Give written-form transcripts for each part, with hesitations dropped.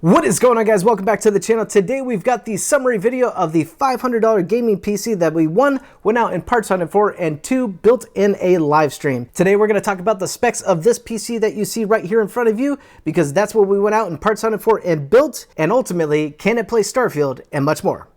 What is going on, guys? Welcome back to the channel. Today we've got the summary video of the $500 gaming PC that we went out in parts hunting for, and 2 built in a live stream. Today we're going to talk about the specs of this PC that you see right here in front of you, because that's what we went out in parts hunting for and built, and ultimately, can it play Starfield, and much more.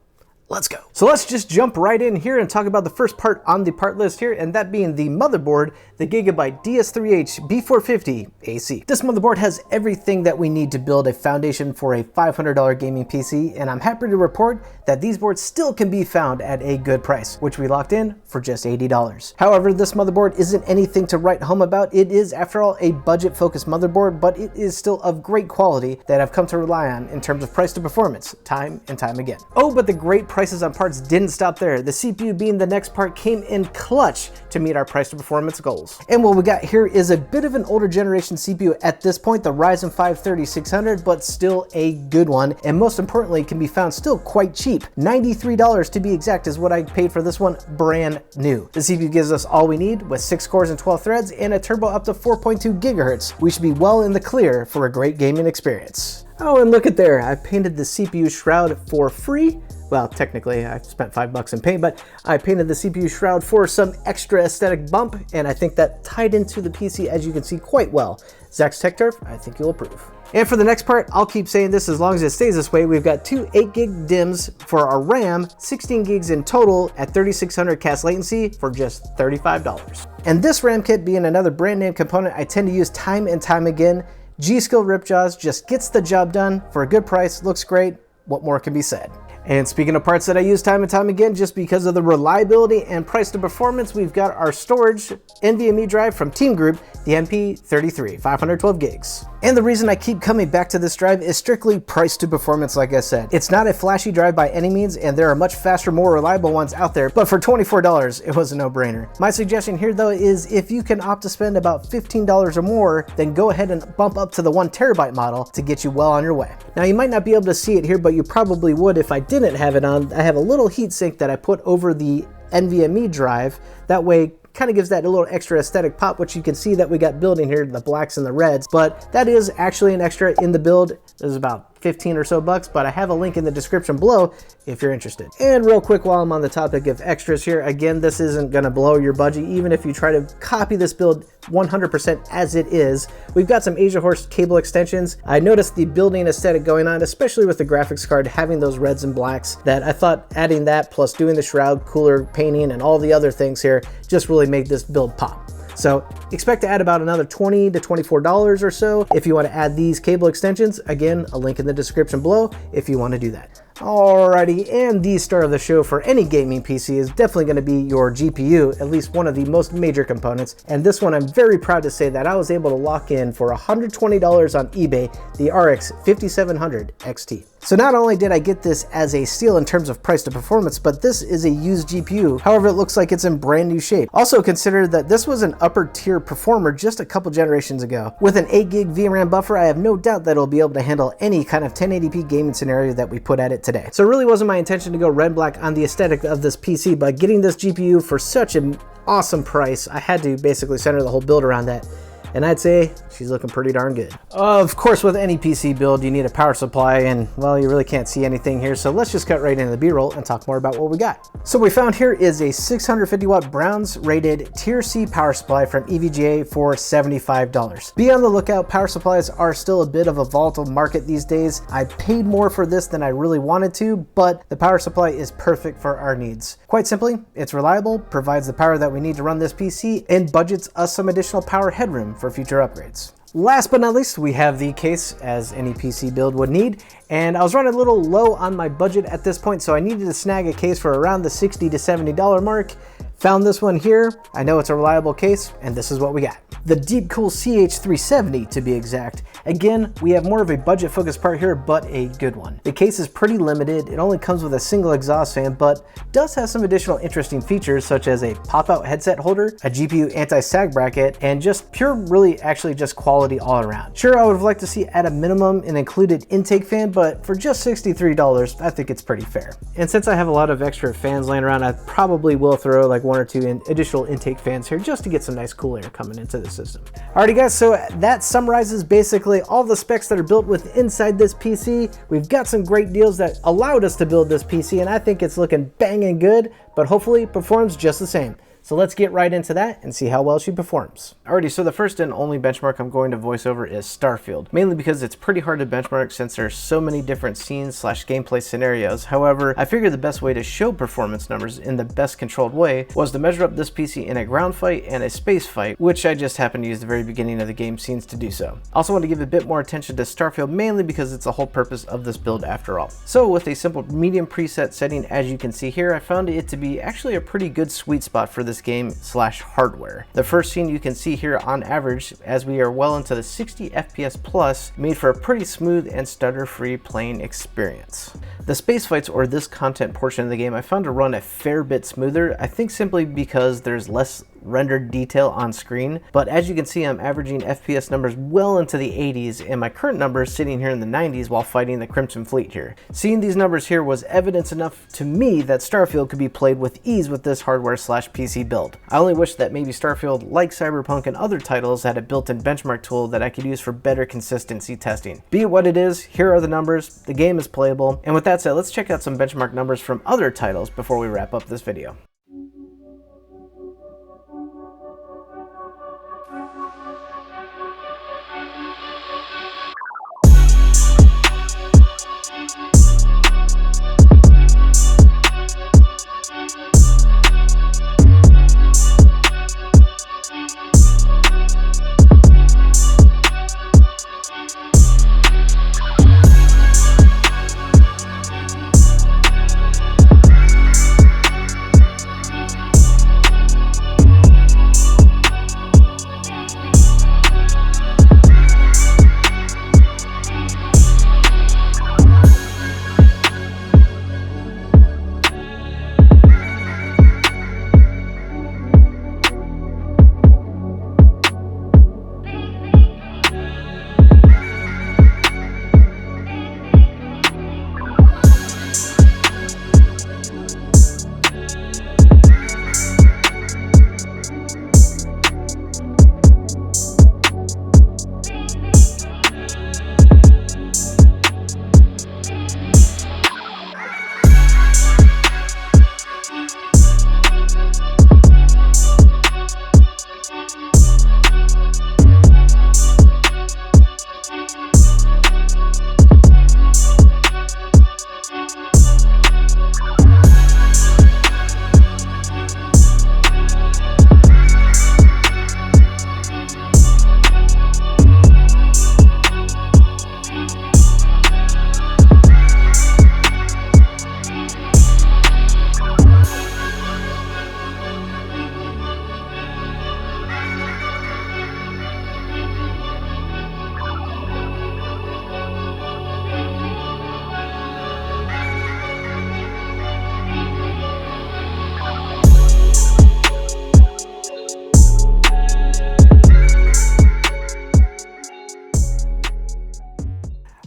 Let's go. So let's just jump right in here and talk about the first part on the part list here, and that being the motherboard, the Gigabyte DS3H B450 AC. This motherboard has everything that we need to build a foundation for a $500 gaming PC, and I'm happy to report that these boards still can be found at a good price, which we locked in for just $80. However, this motherboard isn't anything to write home about. It is, after all, a budget-focused motherboard, but it is still of great quality that I've come to rely on in terms of price to performance, time and time again. Oh, but the great prices on parts didn't stop there. The CPU, being the next part, came in clutch to meet our price to performance goals. And what we got here is a bit of an older generation CPU at this point, the Ryzen 5 3600, but still a good one, and most importantly can be found still quite cheap. $93 to be exact is what I paid for this one, brand new. The CPU gives us all we need with 6 cores and 12 threads and a turbo up to 4.2 gigahertz. We should be well in the clear for a great gaming experience. Oh, and look at there, I painted the CPU shroud for free. Well, technically I spent $5 in paint, but I painted the CPU shroud for some extra aesthetic bump, and I think that tied into the PC, as you can see, quite well. Zach's Tech Turf, I think you'll approve. And for the next part, I'll keep saying this as long as it stays this way. We've got 2 8GB DIMMs for our RAM, 16 gigs in total at 3600 CAS latency for just $35. And this RAM kit, being another brand name component I tend to use time and time again, G-Skill Ripjaws just gets the job done for a good price, looks great. What more can be said? And speaking of parts that I use time and time again, just because of the reliability and price to performance, we've got our storage NVMe drive from Team Group, the MP33, 512 gigs. And the reason I keep coming back to this drive is strictly price to performance, like I said. It's not a flashy drive by any means, and there are much faster, more reliable ones out there, but for $24, it was a no-brainer. My suggestion here, though, is if you can opt to spend about $15 or more, then go ahead and bump up to the 1TB model to get you well on your way. Now, you might not be able to see it here, but you probably would if I didn't have it on. I have a little heatsink that I put over the NVMe drive. That way, kind of gives that a little extra aesthetic pop, which you can see that we got building here, the blacks and the reds, but that is actually an extra in the build. There's about 15 or so bucks, but I have a link in the description below if you're interested. And real quick, while I'm on the topic of extras here, again, this isn't gonna blow your budget, even if you try to copy this build 100% as it is. We've got some Asia Horse cable extensions. I noticed the building aesthetic going on, especially with the graphics card having those reds and blacks, that I thought adding that plus doing the shroud, cooler painting, and all the other things here just really made this build pop. So expect to add about another $20 to $24 or so if you want to add these cable extensions. Again, a link in the description below if you want to do that. Alrighty, and the star of the show for any gaming PC is definitely going to be your GPU, at least one of the most major components. And this one, I'm very proud to say that I was able to lock in for $120 on eBay, the RX 5700 XT. So not only did I get this as a steal in terms of price to performance, but this is a used GPU. However, it looks like it's in brand new shape. Also consider that this was an upper tier performer just a couple generations ago. With an 8GB VRAM buffer, I have no doubt that it'll be able to handle any kind of 1080p gaming scenario that we put at it today. So it really wasn't my intention to go red and black on the aesthetic of this PC, but getting this GPU for such an awesome price, I had to basically center the whole build around that. And I'd say she's looking pretty darn good. Of course, with any PC build, you need a power supply, and well, you really can't see anything here, so let's just cut right into the B-roll and talk more about what we got. So what we found here is a 650 watt Browns rated Tier C power supply from EVGA for $75. Be on the lookout, power supplies are still a bit of a volatile market these days. I paid more for this than I really wanted to, but the power supply is perfect for our needs. Quite simply, it's reliable, provides the power that we need to run this PC, and budgets us some additional power headroom for future upgrades. Last but not least, we have the case, as any PC build would need, and I was running a little low on my budget at this point, so I needed to snag a case for around the $60 to $70 mark. Found this one here. I know it's a reliable case, and this is what we got. The Deepcool CH370 to be exact. Again, we have more of a budget focused part here, but a good one. The case is pretty limited. It only comes with a single exhaust fan, but does have some additional interesting features such as a pop-out headset holder, a GPU anti-sag bracket, and just pure, really actually just quality all around. Sure, I would have liked to see at a minimum an included intake fan, but for just $63, I think it's pretty fair. And since I have a lot of extra fans laying around, I probably will throw like one or two additional intake fans here just to get some nice cool air coming into the system. Alrighty guys, so that summarizes basically all the specs that are built with inside this PC. We've got some great deals that allowed us to build this PC, and I think it's looking banging good, but hopefully performs just the same. So let's get right into that and see how well she performs. Alrighty, so the first and only benchmark I'm going to voice over is Starfield, mainly because it's pretty hard to benchmark since there's so many different scenes / gameplay scenarios. However, I figured the best way to show performance numbers in the best controlled way was to measure up this PC in a ground fight and a space fight, which I just happened to use the very beginning of the game scenes to do so. Also want to give a bit more attention to Starfield, mainly because it's the whole purpose of this build after all. So with a simple medium preset setting, as you can see here, I found it to be actually a pretty good sweet spot for this game / hardware. The first scene you can see here on average, as we are well into the 60 FPS plus, made for a pretty smooth and stutter-free playing experience. The space fights, or this content portion of the game, I found to run a fair bit smoother, I think simply because there's less rendered detail on screen, but as you can see, I'm averaging FPS numbers well into the 80s, and my current numbers sitting here in the 90s while fighting the Crimson Fleet here. Seeing these numbers here was evidence enough to me that Starfield could be played with ease with this hardware / PC build. I only wish that maybe Starfield, like Cyberpunk and other titles, had a built-in benchmark tool that I could use for better consistency testing. Be it what it is, here are the numbers, the game is playable, and with that said, let's check out some benchmark numbers from other titles before we wrap up this video.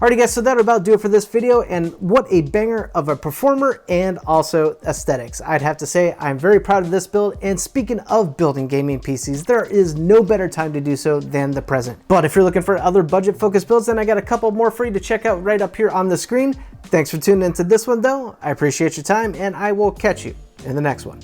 Alrighty guys, so that'll about do it for this video, and what a banger of a performer and also aesthetics. I'd have to say I'm very proud of this build, and speaking of building gaming PCs, there is no better time to do so than the present. But if you're looking for other budget focused builds, then I got a couple more for you to check out right up here on the screen. Thanks for tuning into this one though. I appreciate your time, and I will catch you in the next one.